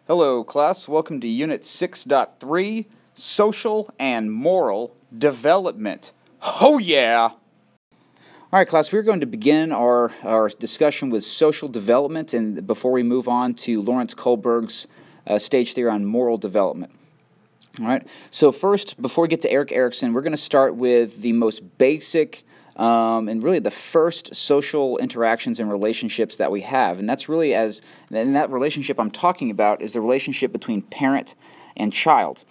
Hello, class. Welcome to Unit 6.3, Social and Moral Development. Oh, yeah! All right, class, we're going to begin our discussion with social development, and before we move on to Lawrence Kohlberg's stage theory on moral development. All right, so first, before we get to Erikson, we're going to start with the most basic and really the first social interactions and relationships that we have. And that's really and that relationship I'm talking about is the relationship between parent and child.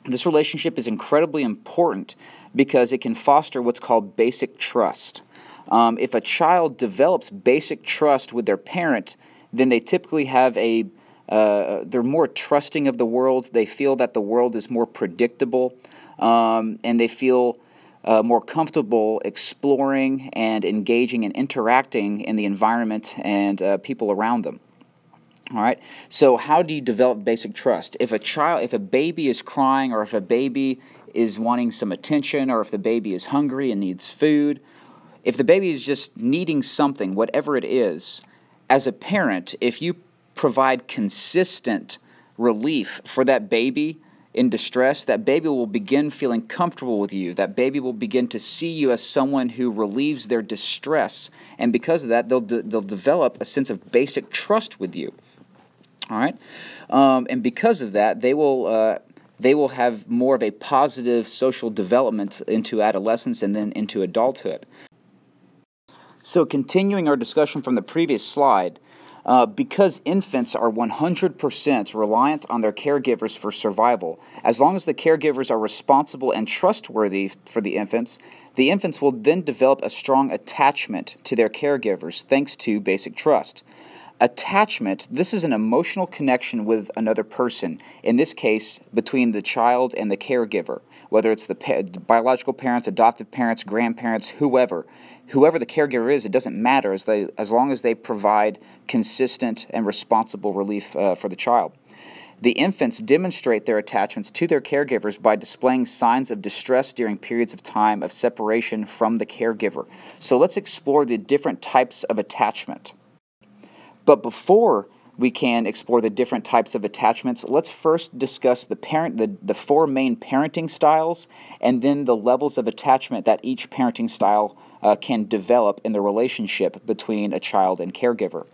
This relationship is incredibly important because it can foster what's called basic trust. If a child develops basic trust with their parent, then they typically have they're more trusting of the world. They feel that the world is more predictable, and they feel more comfortable exploring and engaging and interacting in the environment and people around them. All right. So how do you develop basic trust? If a baby is crying, or if a baby is wanting some attention, or if the baby is hungry and needs food, if the baby is just needing something, whatever it is, as a parent, if you provide consistent relief for that baby in distress, that baby will begin feeling comfortable with you. That baby will begin to see you as someone who relieves their distress, and because of that, they'll develop a sense of basic trust with you. All right, and because of that, they will have more of a positive social development into adolescence and then into adulthood. So, continuing our discussion from the previous slide. Because infants are 100% reliant on their caregivers for survival, as long as the caregivers are responsible and trustworthy for the infants will then develop a strong attachment to their caregivers thanks to basic trust. Attachment, this is an emotional connection with another person, in this case between the child and the caregiver, whether it's the biological parents, adoptive parents, grandparents, whoever the caregiver is, it doesn't matter as long as they provide consistent and responsible relief for the child. The infants demonstrate their attachments to their caregivers by displaying signs of distress during periods of time of separation from the caregiver. So let's explore the different types of attachment. But before we can explore the different types of attachments, let's first discuss the four main parenting styles, and then the levels of attachment that each parenting style can develop in the relationship between a child and caregiver.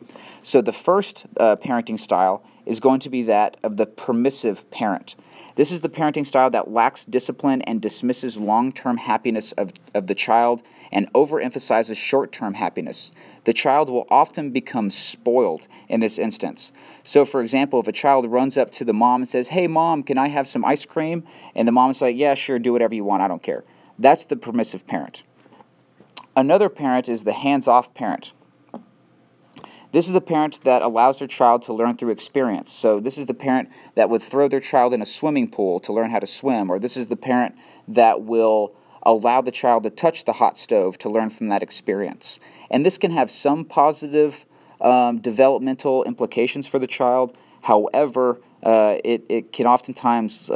So the first parenting style is going to be that of the permissive parent. This is the parenting style that lacks discipline and dismisses long-term happiness of the child and overemphasizes short-term happiness. The child will often become spoiled in this instance. So, for example, if a child runs up to the mom and says, "Hey, Mom, can I have some ice cream?" And the mom is like, "Yeah, sure, do whatever you want, I don't care." That's the permissive parent. Another parent is the hands-off parent. This is the parent that allows their child to learn through experience. So this is the parent that would throw their child in a swimming pool to learn how to swim, or this is the parent that will allow the child to touch the hot stove to learn from that experience. And this can have some positive developmental implications for the child. However, it can oftentimes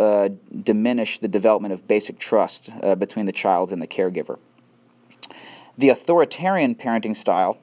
diminish the development of basic trust between the child and the caregiver. The authoritarian parenting style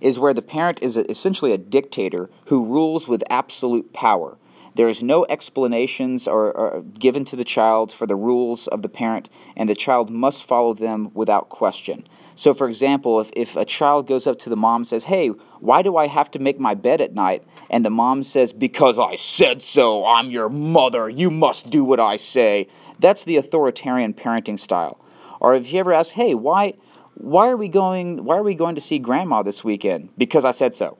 is where the parent is essentially a dictator who rules with absolute power. There is no explanations or given to the child for the rules of the parent, and the child must follow them without question. So, for example, if a child goes up to the mom and says, "Hey, why do I have to make my bed at night?" and the mom says, "Because I said so, I'm your mother, you must do what I say," that's the authoritarian parenting style. Or if you ever ask, "Hey, why are we going to see Grandma this weekend?" "Because I said so."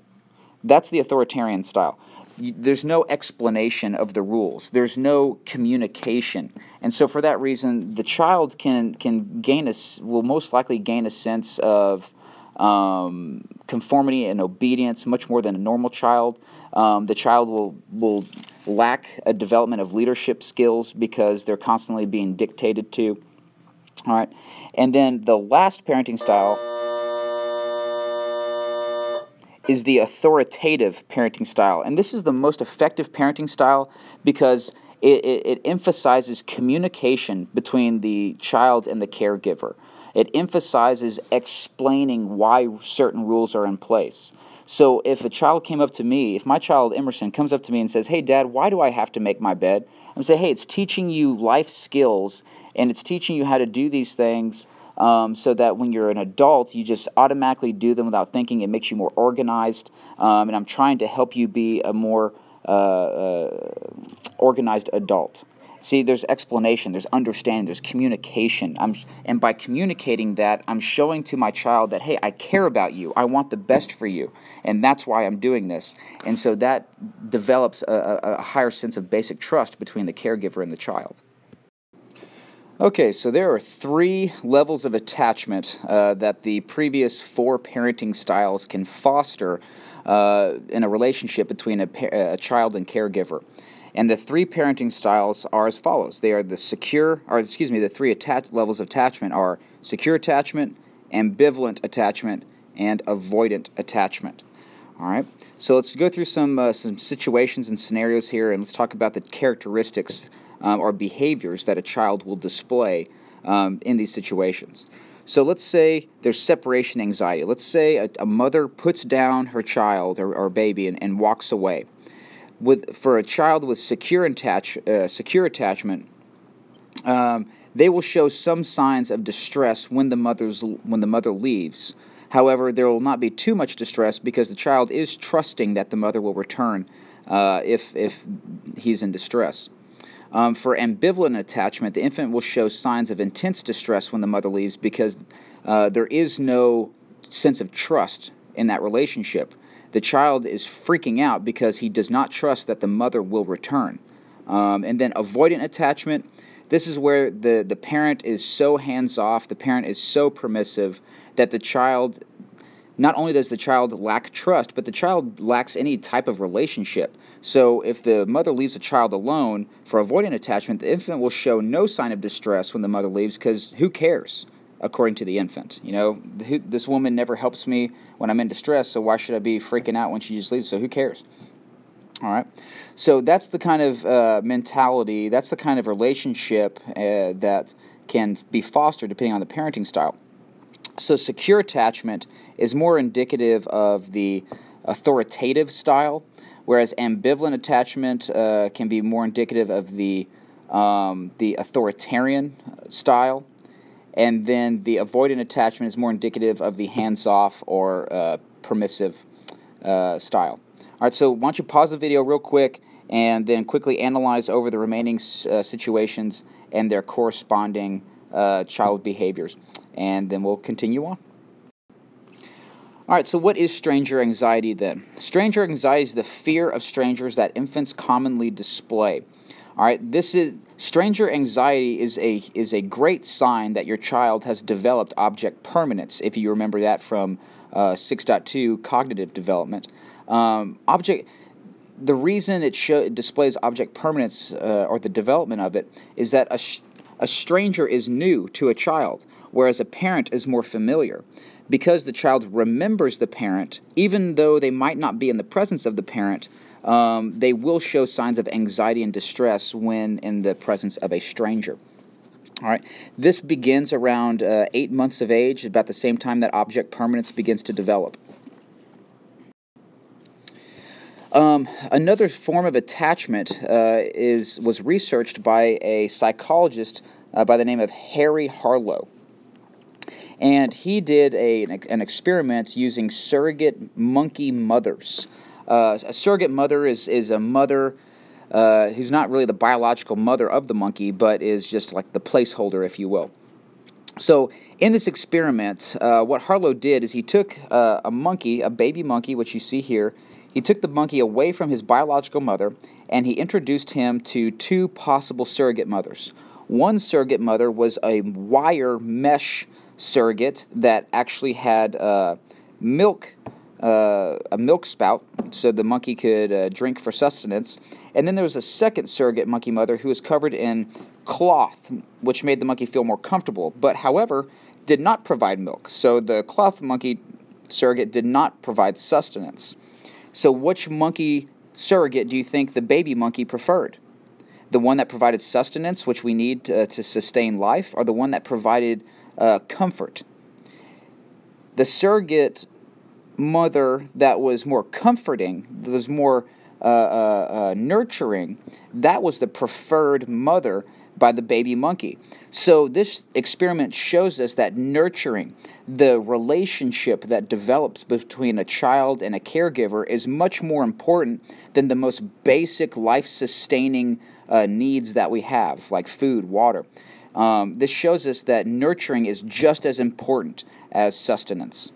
That's the authoritarian style. There's no explanation of the rules. There's no communication. And so for that reason, the child will most likely gain a sense of conformity and obedience much more than a normal child. The child will lack a development of leadership skills because they're constantly being dictated to. All right. And then the last parenting style is the authoritative parenting style. And this is the most effective parenting style because it emphasizes communication between the child and the caregiver. It emphasizes explaining why certain rules are in place. So if a child came up to me, if my child Emerson comes up to me and says, "Hey Dad, why do I have to make my bed?" I'm going to say, "Hey, it's teaching you life skills, and it's teaching you how to do these things so that when you're an adult, you just automatically do them without thinking. It makes you more organized, and I'm trying to help you be a more organized adult." See, there's explanation, there's understanding, there's communication. And by communicating that, I'm showing to my child that, hey, I care about you. I want the best for you. And that's why I'm doing this. And so that develops a higher sense of basic trust between the caregiver and the child. Okay, so there are 3 levels of attachment that the previous 4 parenting styles can foster in a relationship between a child and caregiver. And the 3 parenting styles are as follows. They are the 3 levels of attachment are secure attachment, ambivalent attachment, and avoidant attachment. All right. So let's go through some situations and scenarios here, and let's talk about the characteristics or behaviors that a child will display in these situations. So let's say there's separation anxiety. Let's say a mother puts down her child or baby and walks away. For a child with secure attachment, they will show some signs of distress when the mother leaves. However, there will not be too much distress because the child is trusting that the mother will return if he's in distress. For ambivalent attachment, the infant will show signs of intense distress when the mother leaves because there is no sense of trust in that relationship. The child is freaking out because he does not trust that the mother will return. And then avoidant attachment, this is where the parent is so hands-off, the parent is so permissive that the child, not only does the child lack trust, but the child lacks any type of relationship. So if the mother leaves a child alone, for avoidant attachment, the infant will show no sign of distress when the mother leaves because who cares? According to the infant. You know, this woman never helps me when I'm in distress, so why should I be freaking out when she just leaves? So who cares? All right. So that's the kind of mentality, that's the kind of relationship that can be fostered depending on the parenting style. So secure attachment is more indicative of the authoritative style, whereas ambivalent attachment can be more indicative of the authoritarian style. And then the avoidant attachment is more indicative of the hands-off or permissive style. All right, so why don't you pause the video real quick and then quickly analyze over the remaining situations and their corresponding child behaviors. And then we'll continue on. All right, so what is stranger anxiety then? Stranger anxiety is the fear of strangers that infants commonly display. All right, stranger anxiety is a great sign that your child has developed object permanence, if you remember that from 6.2 cognitive development. The reason it displays object permanence or the development of it is that a stranger is new to a child, whereas a parent is more familiar. Because the child remembers the parent, even though they might not be in the presence of the parent, they will show signs of anxiety and distress when in the presence of a stranger. All right. This begins around 8 months of age, about the same time that object permanence begins to develop. Another form of attachment was researched by a psychologist by the name of Harlow. And he did an experiment using surrogate monkey mothers. A surrogate mother is a mother who's not really the biological mother of the monkey, but is just like the placeholder, if you will. So in this experiment, what Harlow did is he took a monkey, a baby monkey, which you see here. He took the monkey away from his biological mother, and he introduced him to 2 possible surrogate mothers. One surrogate mother was a wire mesh surrogate that actually had a milk spout so the monkey could drink for sustenance. And then there was a second surrogate monkey mother who was covered in cloth, which made the monkey feel more comfortable, but however did not provide milk. So the cloth monkey surrogate did not provide sustenance. So which monkey surrogate do you think the baby monkey preferred? The one that provided sustenance, which we need to sustain life, or the one that provided comfort? The surrogate mother that was more comforting, that was more nurturing, that was the preferred mother by the baby monkey. So this experiment shows us that nurturing, the relationship that develops between a child and a caregiver, is much more important than the most basic life-sustaining needs that we have, like food, water. This shows us that nurturing is just as important as sustenance.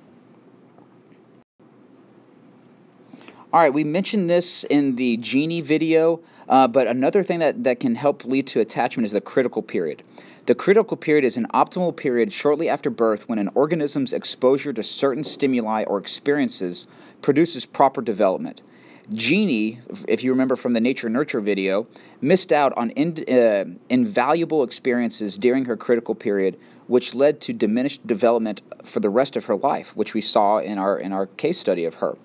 All right, we mentioned this in the Genie video, but another thing that can help lead to attachment is the critical period. The critical period is an optimal period shortly after birth when an organism's exposure to certain stimuli or experiences produces proper development. Genie, if you remember from the Nature Nurture video, missed out on invaluable experiences during her critical period, which led to diminished development for the rest of her life, which we saw in our case study of her.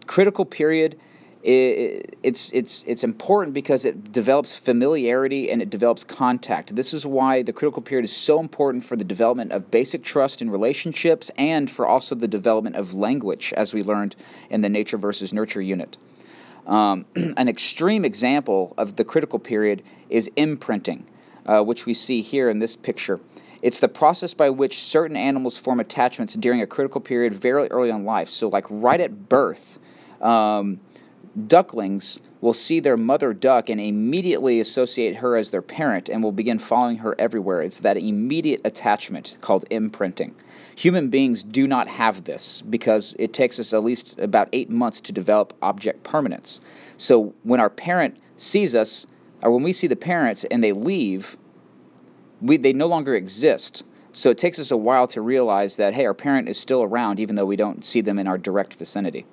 Critical period, it's important because it develops familiarity and it develops contact. This is why the critical period is so important for the development of basic trust in relationships and for also the development of language, as we learned in the Nature versus Nurture unit. An extreme example of the critical period is imprinting, which we see here in this picture. It's the process by which certain animals form attachments during a critical period very early in life. So like right at birth, ducklings will see their mother duck and immediately associate her as their parent and will begin following her everywhere. It's that immediate attachment called imprinting. Human beings do not have this because it takes us at least about 8 months to develop object permanence. So when our parent sees us, or when we see the parents and they leave, they no longer exist. So it takes us a while to realize that, hey, our parent is still around even though we don't see them in our direct vicinity.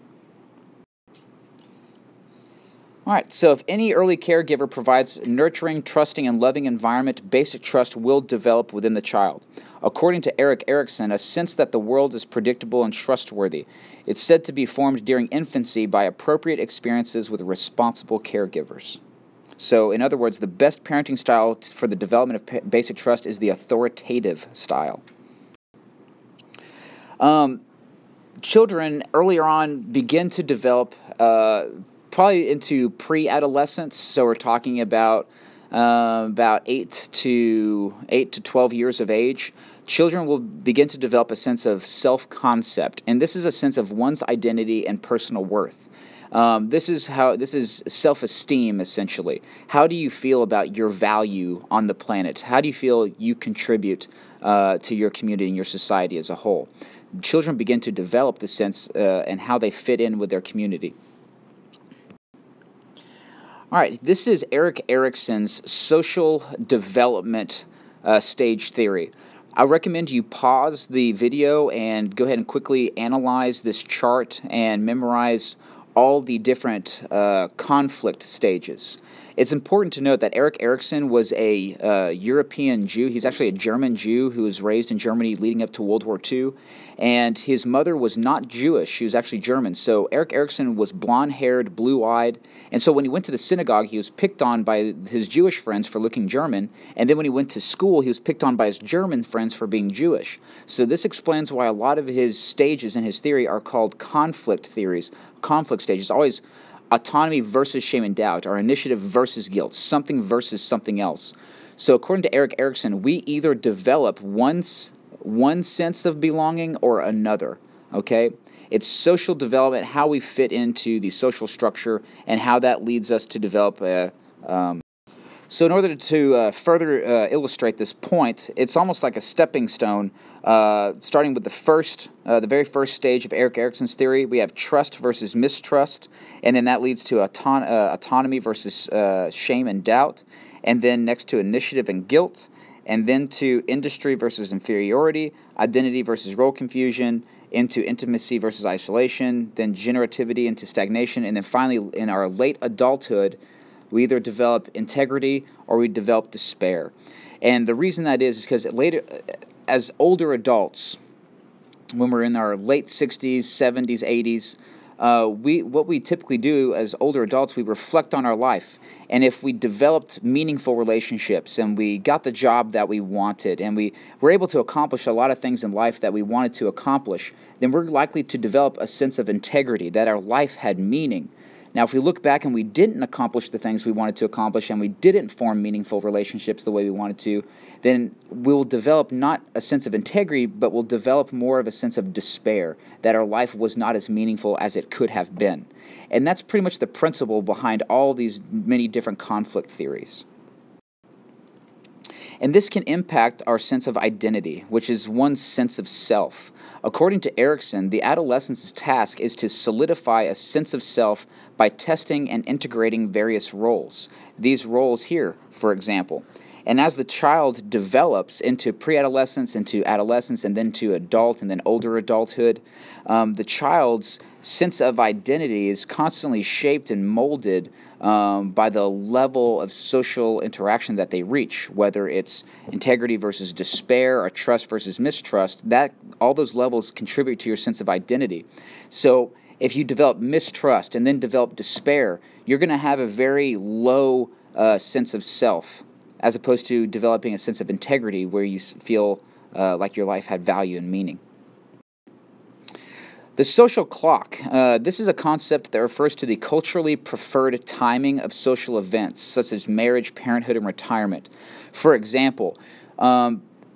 All right, so if any early caregiver provides a nurturing, trusting, and loving environment, basic trust will develop within the child. According to Erikson, a sense that the world is predictable and trustworthy. It's said to be formed during infancy by appropriate experiences with responsible caregivers. So, in other words, the best parenting style for the development of basic trust is the authoritative style. Children earlier on begin to develop probably into pre-adolescence. So we're talking about 8 to 12 years of age. Children will begin to develop a sense of self-concept, and this is a sense of one's identity and personal worth. This is self-esteem, essentially. How do you feel about your value on the planet? How do you feel you contribute to your community and your society as a whole? Children begin to develop the sense and how they fit in with their community. All right, this is Erikson's social development stage theory. I recommend you pause the video and go ahead and quickly analyze this chart and memorize all the different conflict stages. It's important to note that Erikson was a European Jew. He's actually a German Jew who was raised in Germany leading up to World War II. And his mother was not Jewish. She was actually German. So Erikson was blonde-haired, blue-eyed. And so when he went to the synagogue, he was picked on by his Jewish friends for looking German. And then when he went to school, he was picked on by his German friends for being Jewish. So this explains why a lot of his stages in his theory are called conflict theories, conflict stages. Always autonomy versus shame and doubt, or initiative versus guilt, something versus something else. So according to Erikson, we either develop one sense of belonging or another, okay? It's social development, how we fit into the social structure, and how that leads us to develop a... So in order to further illustrate this point, it's almost like a stepping stone, starting with the very first stage of Erikson's theory. We have trust versus mistrust, and then that leads to autonomy versus shame and doubt, and then next to initiative and guilt, and then to industry versus inferiority, identity versus role confusion, into intimacy versus isolation, then generativity into stagnation, and then finally in our late adulthood, we either develop integrity or we develop despair. And the reason that is because later, as older adults, when we're in our late 60s, 70s, 80s, what we typically do as older adults, we reflect on our life. And if we developed meaningful relationships and we got the job that we wanted and we were able to accomplish a lot of things in life that we wanted to accomplish, then we're likely to develop a sense of integrity, that our life had meaning. Now, if we look back and we didn't accomplish the things we wanted to accomplish and we didn't form meaningful relationships the way we wanted to, then we'll develop not a sense of integrity, but we'll develop more of a sense of despair, that our life was not as meaningful as it could have been. And that's pretty much the principle behind all these many different conflict theories. And this can impact our sense of identity, which is one's sense of self. According to Erikson, the adolescent's task is to solidify a sense of self by testing and integrating various roles. These roles here, for example. And as the child develops into pre-adolescence, into adolescence, and then to adult, and then older adulthood, the child's sense of identity is constantly shaped and molded by the level of social interaction that they reach, whether it's integrity versus despair or trust versus mistrust. That all those levels contribute to your sense of identity. So if you develop mistrust and then develop despair, you're going to have a very low sense of self, as opposed to developing a sense of integrity where you feel like your life had value and meaning. The social clock. This is a concept that refers to the culturally preferred timing of social events, such as marriage, parenthood, and retirement. For example,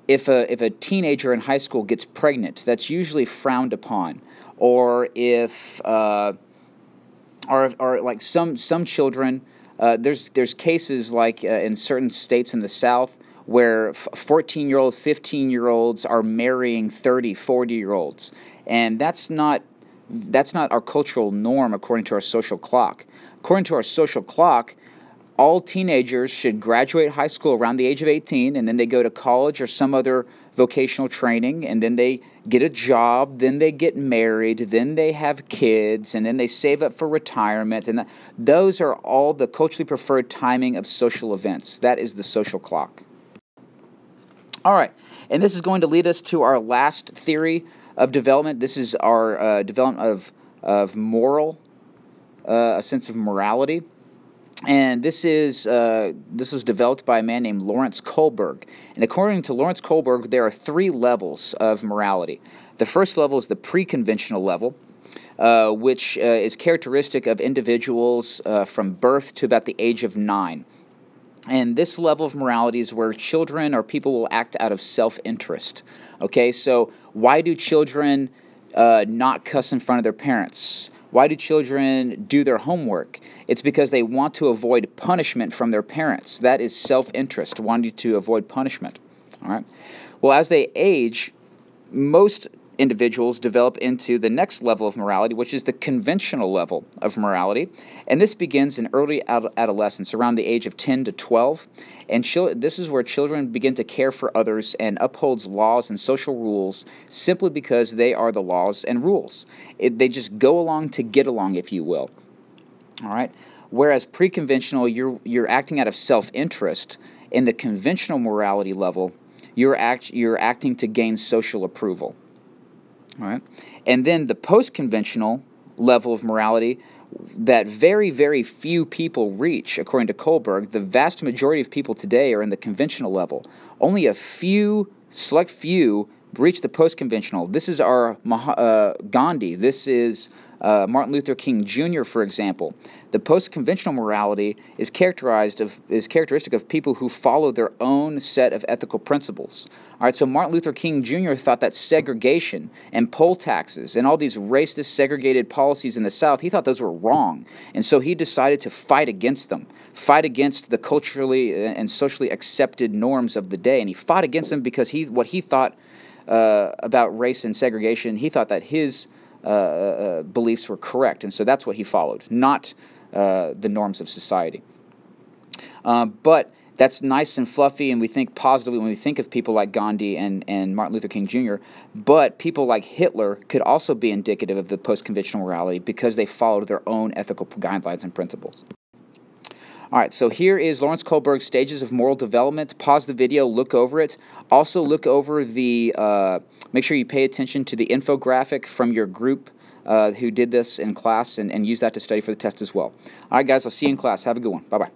if a teenager in high school gets pregnant, that's usually frowned upon. Or if, like some children, there's cases like in certain states in the South where 14-year-old, 15-year-olds are marrying 30, 40-year-olds. And that's not our cultural norm according to our social clock. According to our social clock, all teenagers should graduate high school around the age of 18, and then they go to college or some other vocational training, and then they get a job, then they get married, then they have kids, and then they save up for retirement. And those are all the culturally preferred timing of social events. That is the social clock. All right, and this is going to lead us to our last theory of development. This is our development of moral, a sense of morality. And this was developed by a man named Lawrence Kohlberg. And according to Lawrence Kohlberg, there are 3 levels of morality. The first level is the pre-conventional level, which is characteristic of individuals from birth to about the age of 9. And this level of morality is where children or people will act out of self-interest. Okay, so why do children not cuss in front of their parents? Why do children do their homework? It's because they want to avoid punishment from their parents. That is self-interest, wanting to avoid punishment. All right. Well, as they age, most individuals develop into the next level of morality, which is the conventional level of morality. And this begins in early adolescence, around the age of 10 to 12. And this is where children begin to care for others and upholds laws and social rules simply because they are the laws and rules. They just go along to get along, if you will. All right. Whereas pre-conventional, you're acting out of self-interest. In the conventional morality level, you're acting to gain social approval. All right. And then the post-conventional level of morality that very, very few people reach, according to Kohlberg. The vast majority of people today are in the conventional level. Only a few, select few, reach the post-conventional. This is our Gandhi. This is Martin Luther King Jr., for example. The post-conventional morality is characteristic of people who follow their own set of ethical principles. All right, so Martin Luther King Jr. thought that segregation and poll taxes and all these racist, segregated policies in the South, he thought those were wrong. And so he decided to fight against them, fight against the culturally and socially accepted norms of the day. And he fought against them because what he thought about race and segregation, he thought that his beliefs were correct. And so that's what he followed, not the norms of society. But that's nice and fluffy, and we think positively when we think of people like Gandhi and Martin Luther King Jr., but people like Hitler could also be indicative of the post-conventional morality because they followed their own ethical guidelines and principles. All right, so here is Lawrence Kohlberg's Stages of Moral Development. Pause the video, look over it. Also look over make sure you pay attention to the infographic from your group who did this in class and use that to study for the test as well. All right, guys, I'll see you in class. Have a good one. Bye-bye.